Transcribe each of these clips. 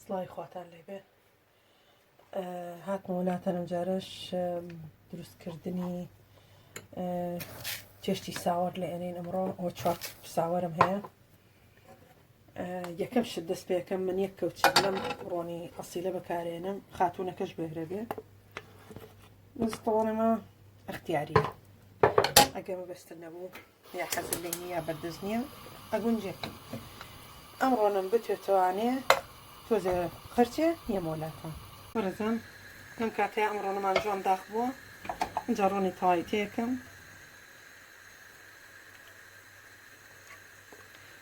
سڵاوی خواتان لێبێ هاتمە وڵاتەن ئەم جارەش دروستکردنی چێشتی ساوەڕ لە ئێنەین ئەمڕۆ ئەوە 4 ساوەرم هەیە. یەکەم شت دەست پێەکەم من یەک کەوچ لەم ڕۆنی ئەسیلە بەکارێنم خاتوونەکەش بهێرەبێ مستەوەڵەمە ئەختیاریە ئەگەمە بەستر نەبوو یا حەزم لێ نیە یا بەردەست نییە ئەگونجێ ئەم ڕۆنم بتوێتوانێ تۆزێ خەرچێ یەمۆلاتە وەرەزان ئەم کاتەیە ئەم ڕۆنەمان جوان داخ بووە اینجا ڕۆنی تەواوی تێکەم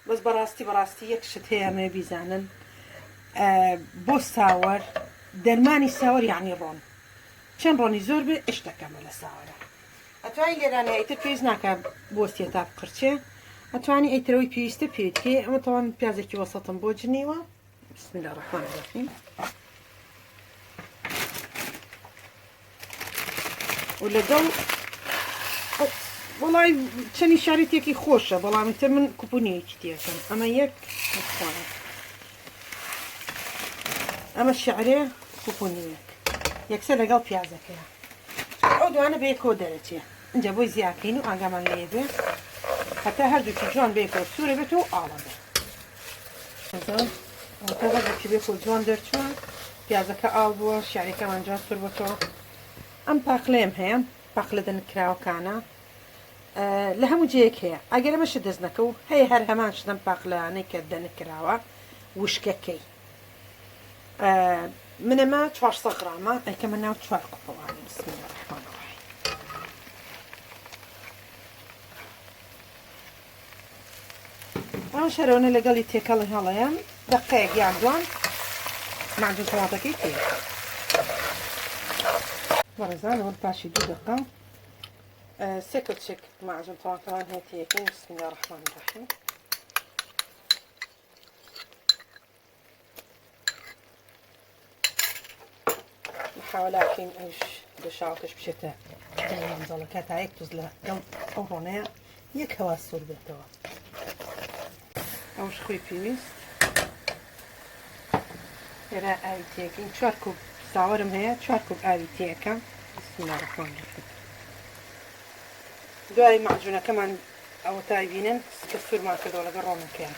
بەس بەڕاستی یەک شت هەیە ئەمێ بیزانن بۆ ساوەر دەرمانی ساوەر یعنی ڕۆن چەند ڕۆنی زۆر بێ ئشت دەکەمە لە ساوەرە ئەتوانی لێرانە ئیتر پێویست ناکە بۆستێ تا بقرچێ ئەتوانی ئەیترەوەی پێویستە پێویستکێ ئەمە تەوان پیازێکی وەسەتم بۆ جنیوە بسم الله الرحمن الرحیم و لەگەڵ وڵای چەندی شارێتێکی خۆشە بەڵامی تر من کوپونیەکی تێکەم ئەمە یەک ئەمە شعرێ کوپونیەک یەکسەر لەگەڵ پیازەکەیە ئەو دوانە بەیەکەوە دەرەچێ اینجا بۆی زیاکەین و ئاگامان لێ بێ هەتا هەردووکی جوان بەیەکەوە سوورە بێت و ئاڵە بێ هەتا هەردووکی بێکەوە جوان دەرچووە پیازەکە ئاڵ بووە شعرەکەمان جوان سوور بۆتەوە ئەم پاقلێم هەیە پاقلە دەنکراوەکانە لە هەموو جەیەک هەیە ئەگەر ئەمەش دەست نەکە و هەیە هەر هەمان شتم پاقلانەی کە دەنکراوە وشکەکەی منەمە 400 غرامە ئەیکەمە ناو 4 قوپەوانی بسم الله الرحمن الرحیم ئەو شەرەوەنە لەگەڵی تێکەڵی هەڵەیەن دەقەیەک یان دوان معجون تەماتەکەی تێ وەرەزان ئەوە پاشی 2 دقە 3 کەوچێک معجون تەماتەوان هەیە تێکەین بسم الله الرحمن الرحیم حاولاکەین ئەوش دەشاوکەش بچێتە منزەڵەکە تا یەک توز لەگەڵ ئەو ڕۆنەیە یەک هەوا سوور بێتەوە ئەوش خۆی پێویست لێرە ئاوی تێکەین 4 کوب ساوەرم هەیە 4 کوب ئاوی تێکەم بسم الله الرحمن الرحیم دوای معجونەکەمان ئەوە تای بینن کە سوورمان کردەوە لەگەڵ ڕۆنەکەیان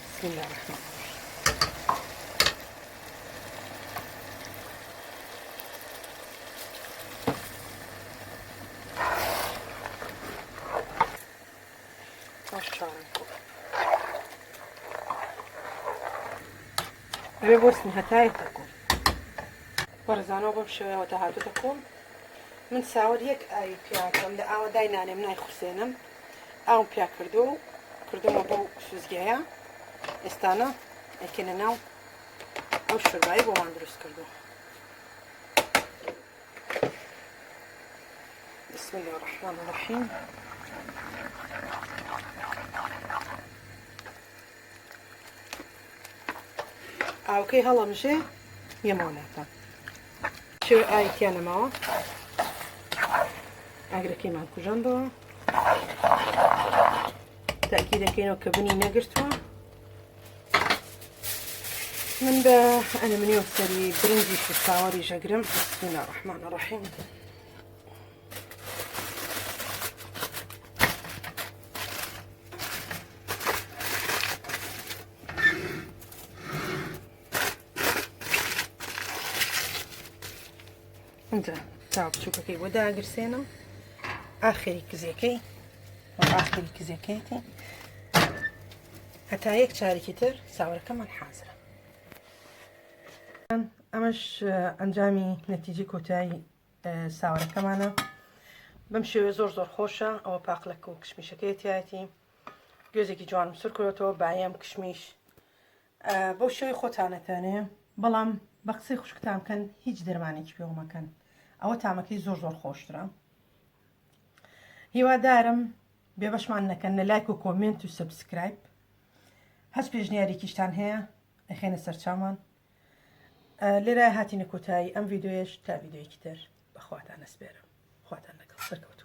بسم الله الرحمن الرحیم ئەوێ بۆستن هەتایەک دەکۆم وەرزانەوە بەم شێوەیەوە تا هاتوو دەکۆم من ساوەر یەک ئاوی پیاکەم لە ئاوە دای نانێم نایخوسێنم ئاوم پیا کردومە بەو سوزگەیە ئێستانە ئەکەنە ناو ئەو شوربایی بۆمان دروست کردو بسم الله الرحمن الرحیم ئاوکەی هەڵەمژێ یەمەوەلاتە شێوە ئایتیانەماوە ئاگرەکەیمان کوژاندەوە تاکی دەکەینەوە کە بنی نەگرتووە من بە ئەنەمنیۆ سەری برنجی ساوەری ژەگرم بسم الله الرحمن الرحیم اینجا چاو بچووکەکەی بۆ داگرسێنەوە ئاخری کزیەکەی ئاخری کزیەکەیتی هەتا یەک چارێکی تر ساوەرەکەمان حازرە ئەمەش ئەنجامی نەتیجەی کۆتایی ساوەرەکەمانە بەم شێوێ زۆر خۆشە ئەوە پاقلەکە و کشمیشەکەی تایەتی گوێزێکی جوانم سور کردەوە بایم کشمیش بەو شێوەی خۆتانەتانێ بەڵام بە قسەی خوشکتان بکەن هیچ دەرمانێکی پێوە مەکەن ئەوە تامەکەی زۆر خۆشترە هیوادارم بێبەشمان نەکەن لە لایک و کۆمنت و سەبسکرایب هەست پێشنیاریکیشتان هەیە ئەخێنە سەرچاومان لێرە هاتینە کۆتایی ئەم ڤیدۆیەش تا ڤیدۆیەکی تر بەخواتان ئەسپێرم خواتان لەگەڵ سەرکەوتن